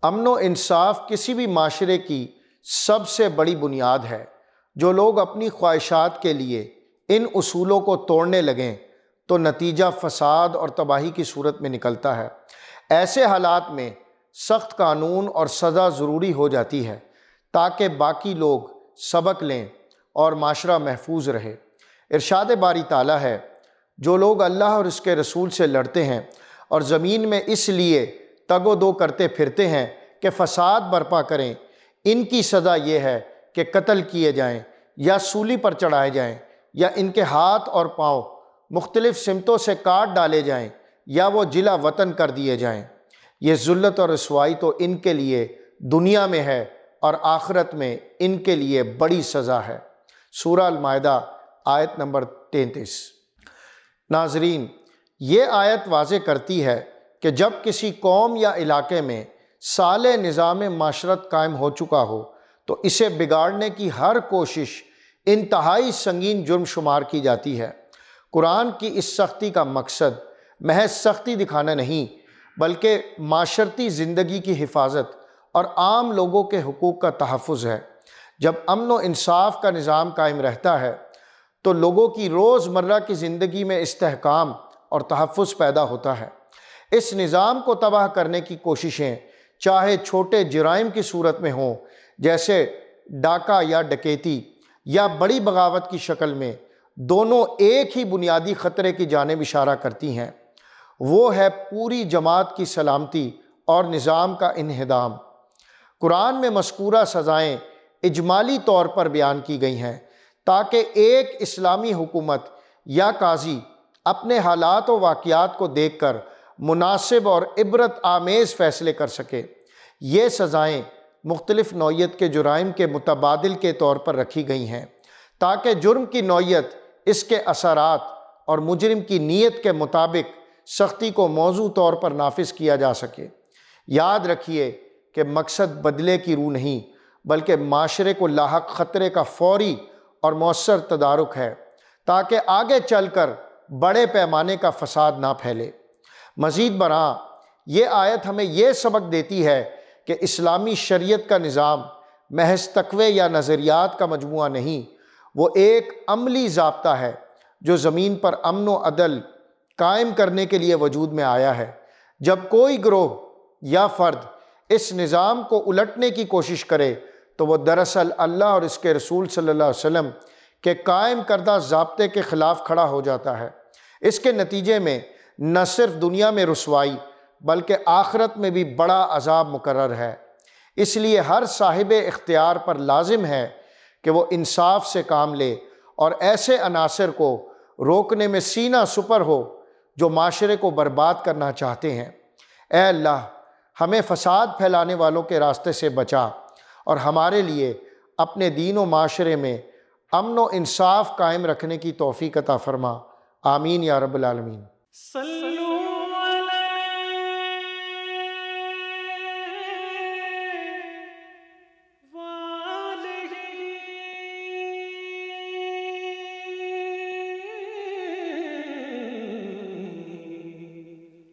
امن و انصاف کسی بھی معاشرے کی سب سے بڑی بنیاد ہے۔ جو لوگ اپنی خواہشات کے لیے ان اصولوں کو توڑنے لگیں تو نتیجہ فساد اور تباہی کی صورت میں نکلتا ہے۔ ایسے حالات میں سخت قانون اور سزا ضروری ہو جاتی ہے تاکہ باقی لوگ سبق لیں اور معاشرہ محفوظ رہے۔ ارشاد باری تعالیٰ ہے، جو لوگ اللہ اور اس کے رسول سے لڑتے ہیں اور زمین میں اس لیے تگ و دو کرتے پھرتے ہیں کہ فساد برپا کریں، ان کی سزا یہ ہے کہ قتل کیے جائیں یا سولی پر چڑھائے جائیں یا ان کے ہاتھ اور پاؤں مختلف سمتوں سے کاٹ ڈالے جائیں یا وہ جلا وطن کر دیے جائیں۔ یہ ذلت اور رسوائی تو ان کے لیے دنیا میں ہے اور آخرت میں ان کے لیے بڑی سزا ہے۔ سورہ المائدہ آیت نمبر 33۔ ناظرین، یہ آیت واضح کرتی ہے کہ جب کسی قوم یا علاقے میں صالح نظام معاشرت قائم ہو چکا ہو تو اسے بگاڑنے کی ہر کوشش انتہائی سنگین جرم شمار کی جاتی ہے۔ قرآن کی اس سختی کا مقصد محض سختی دکھانا نہیں بلکہ معاشرتی زندگی کی حفاظت اور عام لوگوں کے حقوق کا تحفظ ہے۔ جب امن و انصاف کا نظام قائم رہتا ہے تو لوگوں کی روزمرہ کی زندگی میں استحکام اور تحفظ پیدا ہوتا ہے۔ اس نظام کو تباہ کرنے کی کوششیں چاہے چھوٹے جرائم کی صورت میں ہوں جیسے ڈاکہ یا ڈکیتی یا بڑی بغاوت کی شکل میں، دونوں ایک ہی بنیادی خطرے کی جانب اشارہ کرتی ہیں، وہ ہے پوری جماعت کی سلامتی اور نظام کا انہدام۔ قرآن میں مذکورہ سزائیں اجمالی طور پر بیان کی گئی ہیں تاکہ ایک اسلامی حکومت یا قاضی اپنے حالات و واقعات کو دیکھ کر مناسب اور عبرت آمیز فیصلے کر سکے۔ یہ سزائیں مختلف نوعیت کے جرائم کے متبادل کے طور پر رکھی گئی ہیں تاکہ جرم کی نوعیت، اس کے اثرات اور مجرم کی نیت کے مطابق سختی کو موزوں طور پر نافذ کیا جا سکے۔ یاد رکھیے کہ مقصد بدلے کی روح نہیں بلکہ معاشرے کو لاحق خطرے کا فوری اور مؤثر تدارک ہے تاکہ آگے چل کر بڑے پیمانے کا فساد نہ پھیلے۔ مزید برآں یہ آیت ہمیں یہ سبق دیتی ہے کہ اسلامی شریعت کا نظام محض تقوی یا نظریات کا مجموعہ نہیں، وہ ایک عملی ضابطہ ہے جو زمین پر امن و عدل قائم کرنے کے لیے وجود میں آیا ہے۔ جب کوئی گروہ یا فرد اس نظام کو الٹنے کی کوشش کرے تو وہ دراصل اللہ اور اس کے رسول صلی اللہ علیہ وسلم کے قائم کردہ ضابطے کے خلاف کھڑا ہو جاتا ہے۔ اس کے نتیجے میں نہ صرف دنیا میں رسوائی بلکہ آخرت میں بھی بڑا عذاب مقرر ہے۔ اس لیے ہر صاحب اختیار پر لازم ہے کہ وہ انصاف سے کام لے اور ایسے عناصر کو روکنے میں سینہ سپر ہو جو معاشرے کو برباد کرنا چاہتے ہیں۔ اے اللہ، ہمیں فساد پھیلانے والوں کے راستے سے بچا اور ہمارے لیے اپنے دین و معاشرے میں امن و انصاف قائم رکھنے کی توفیق عطا فرما۔ آمین یا رب العالمین۔